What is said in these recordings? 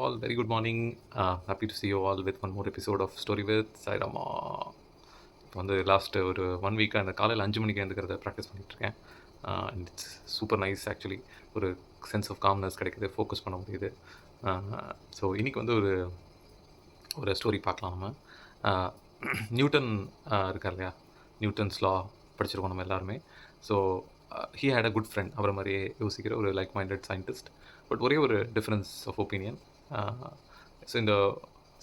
all. Very good morning. Happy to see you all with one more episode of Story with Sairama. இப்போ வந்து last ஒரு 1 வீக்காக அந்த காலையில் 5 மணிக்கு எழுந்துக்கிறத ப்ராக்டிஸ் பண்ணிகிட்ருக்கேன். And it's super nice actually. ஒரு சென்ஸ் ஆஃப் காம்னஸ் கிடைக்குது, ஃபோக்கஸ் பண்ண முடியுது. ஸோ இன்றைக்கி வந்து ஒரு ஸ்டோரி பார்க்கலாம் நம்ம. நியூட்டன் இருக்கார் இல்லையா, நியூட்டன்ஸ் லா படிச்சிருக்கோம் நம்ம எல்லாருமே. So he had a good friend, அவரை மாதிரியே யோசிக்கிற ஒரு லைக் மைண்டட் சயின்டிஸ்ட். பட் ஒரே ஒரு difference of opinion.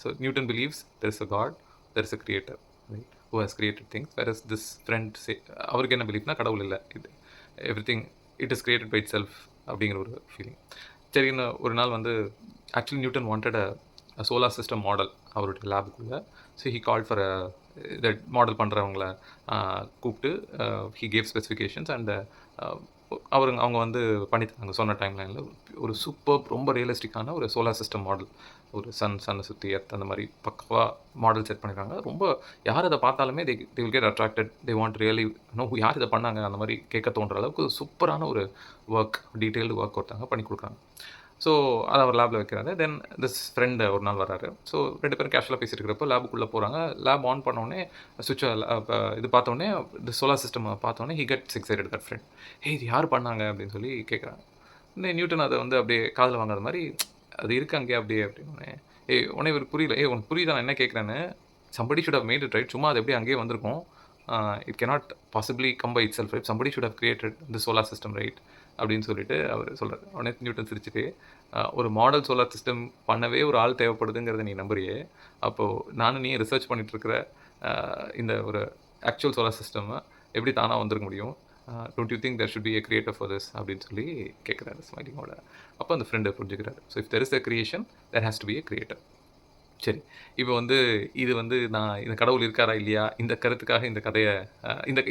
So Newton believes there is a God, there is a creator, right, who has created things. Where is this friend அவருக்கு என்ன பிலீஃப்னா கடவுள் இல்லை, இது everything it is created by itself அப்படிங்கிற ஒரு feeling. சரின்னு ஒரு நாள் வந்து actually Newton wanted a solar system model அவருடைய லேபுக்குள்ளே. ஸோ ஹி கால் ஃபார் இதை மாடல் பண்ணுறவங்கள கூப்பிட்டு ஹி கேவ் ஸ்பெசிஃபிகேஷன்ஸ் அண்ட் அவங்க வந்து பண்ணித்தாங்க சொன்ன டைம்லைனில். ஒரு சூப்பர் ரொம்ப ரியலிஸ்டிக்கான ஒரு சோலார் சிஸ்டம் மாடல், ஒரு சன்னை சுற்றி எர்த் அந்த மாதிரி பக்கவாக மாடல் செட் பண்ணியிருக்காங்க. ரொம்ப யார் அதை பார்த்தாலுமே they will get attracted, they want really know யார் இதை பண்ணாங்க அந்த மாதிரி கேட்க தோன்ற அளவுக்கு சூப்பரான ஒரு ஒர்க், டீட்டெயில்டு ஒர்க் ஒருத்தாங்க பண்ணி கொடுக்குறாங்க. ஸோ அதை அவர் லேபில் வைக்கிறாரு. தென் திஸ் ஃப்ரெண்டு ஒரு நாள் வராரு. ஸோ 2 பேரும் கேஷுவலாக பேசிட்டு இருக்கிறப்போ லேபுக்குள்ளே போகிறாங்க. லேப் ஆன் பண்ணோடனே சுவிட்சை இது பார்த்தோன்னே இந்த சோலார் சிஸ்டம் பார்த்தோன்னே he gets excited that friend. இது யார் பண்ணாங்க அப்படின்னு சொல்லி கேட்குறாங்க. இந்த நியூட்டன் அதை வந்து அப்படியே காதில் வாங்குற மாதிரி அது இருக்கு அங்கே அப்படியே அப்படின்னு. உடனே இவர் புரியல. உனக்கு புரியுதா நான் என்ன கேட்குறேன்னு? Somebody should have made it right, சும்மா அது எப்படி அங்கேயே வந்திருக்கும். It cannot possibly come by itself, right, somebody should have created the solar system, right அப்படின்னு சொல்லிட்டு அவர் சொல்கிறார். உடனே நியூட்டன் சிரிச்சுட்டு, ஒரு மாடல் சோலார் சிஸ்டம் பண்ணவே ஒரு ஆள் தேவைப்படுதுங்கிறத நீ நம்புறியே, அப்போது நானும் நீ ரிசர்ச் பண்ணிகிட்ருக்கிற இந்த ஒரு ஆக்சுவல் சோலார் சிஸ்டம் எப்படி தானாக வந்துருக்க முடியும்? Don't you think there should be a creator for this அப்படின்னு சொல்லி கேட்குறாரு ஸ்மைலிங்கோட. அப்போ அந்த ஃப்ரெண்டு புரிஞ்சுக்கிறாரு. So if there is a creation there has to be a creator. சரி, இப்போ வந்து இது வந்து நான் இந்த கடவுள் இருக்காரா இல்லையா இந்த கருத்துக்காக இந்த கதையை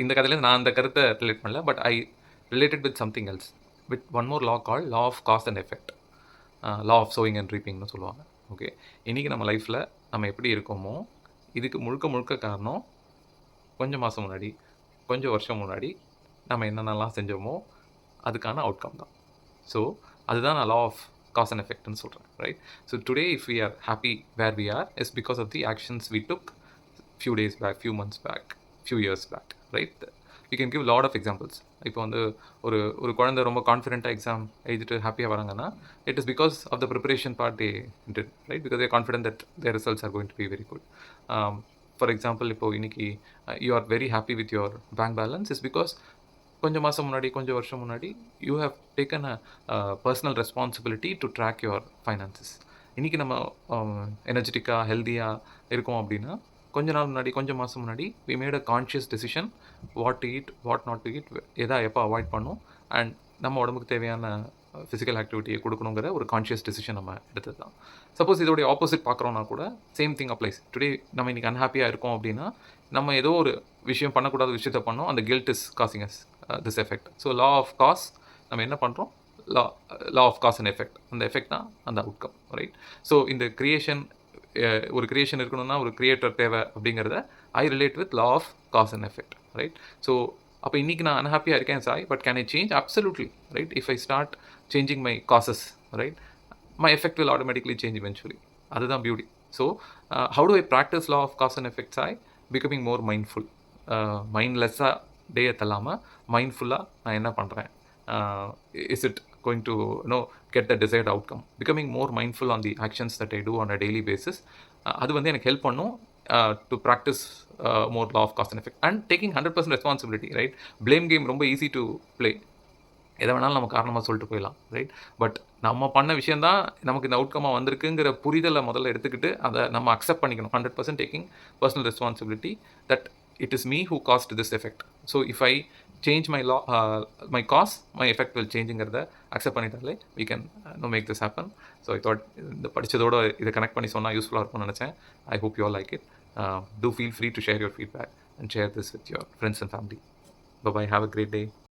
இந்த கதையில் நான் அந்த கருத்தை ரிலேட் பண்ணல. But I related with something else, with one more law call law of cause and effect, law of sowing and ரீப்பிங்னு சொல்லுவாங்க. ஓகே, இன்றைக்கி நம்ம லைஃப்பில் நம்ம எப்படி இருக்கோமோ இதுக்கு முழுக்க காரணம் கொஞ்சம் மாதம் முன்னாடி, கொஞ்சம் வருஷம் முன்னாடி நம்ம என்னென்னலாம் செஞ்சோமோ அதுக்கான அவுட்கம் தான். ஸோ அதுதான் நான் லா ஆஃப் காஸ் அண்ட் எஃபெக்ட்னு சொல்கிறேன், right. So today if we are happy where we are is because of the actions we took few days back, few months back, few years back, right. You can give lot of examples. இப்போ வந்து ஒரு குழந்தை ரொம்ப கான்ஃபிடென்ட்டாக exam எழுதிட்டு ஹாப்பியாக வராங்கன்னா it is because of the preparation part they did, right, because they're confident that their results are going to be very good. For example, இப்போது இன்றைக்கி you are very happy with your bank balance is because கொஞ்சம் மாதம் முன்னாடி, கொஞ்சம் வருஷம் முன்னாடி you have taken a personal responsibility to track your finances. இன்றைக்கி நம்ம எனர்ஜெட்டிக்காக ஹெல்த்தியாக இருக்கோம் அப்படின்னா கொஞ்ச நாள் முன்னாடி, கொஞ்சம் மாதம் முன்னாடி we made a conscious decision what to eat, what not to eat, எப்போ அவாய்ட் பண்ணும், அண்ட் நம்ம உடம்புக்கு தேவையான ஃபிசிக்கல் ஆக்டிவிட்டியை கொடுக்கணுங்கிற ஒரு கான்ஷியஸ் டெசிஷன் நம்ம எடுத்தது தான். சப்போஸ் இதோடைய ஆப்போசிட் பார்க்குறோன்னா கூட சேம் திங் அப்ளைஸ். டுடே நம்ம இன்றைக்கி அன்ஹாப்பியாக இருக்கோம் அப்படின்னா நம்ம ஏதோ ஒரு விஷயம் பண்ணக்கூடாத விஷயத்தை பண்ணோம், அந்த guilt is causing us this effect. So law of cause, நம்ம என்ன பண்ணுறோம், law of cause and effect, அந்த எஃபெக்ட் தான் அந்த அவுட்கம், ரைட். ஸோ இந்த கிரியேஷன், ஒரு கிரியேஷன் இருக்கணும்னா ஒரு கிரியேட்டர் தேவை அப்படிங்கிறத I relate with law of cause and effect, right. So அப்போ இன்றைக்கி நான் அன்ஹாப்பியாக இருக்கேன் say, but can I change? Absolutely, right. If I start changing my causes, right, my effect will automatically change eventually. அதுதான் beauty. So how do I practise law of cause and effect சாய்? Becoming more mindful, மைண்ட்லெஸ்ஸாக டேயை தள்ளாமல் மைண்ட்ஃபுல்லாக நான் என்ன பண்ணுறேன், is it going to get the desired outcome, becoming more mindful on the actions that I do on a daily basis. அது வந்து எனக்கு ஹெல்ப் பண்ணும் to practise more law of cause and effect and taking 100% responsibility, right. Blame game ரொம்ப easy to play, எதை வேணாலும் நம்ம காரணமாக சொல்லிட்டு போயிடலாம், ரைட். பட் நம்ம பண்ண விஷயந்தான் நமக்கு இந்த அவுட்கமாக வந்திருக்குங்கிற புரிதலை முதல்ல எடுத்துக்கிட்டு அதை நம்ம அக்செப்ட் பண்ணிக்கணும். 100% taking personal responsibility that it is me who caused this effect. So if I change my law, my cause, my effect will changeங்கிறத அக்செப்ட் பண்ணிட்டாலே we can make this happen. So I thought இந்த படித்ததோடு இதை connect பண்ணி சொன்னால் யூஸ்ஃபுல்லாக இருக்கும்னு நினச்சேன். I hope you all like it. Do feel free to share your feedback and share this with your friends and family. Bye bye, have a great day.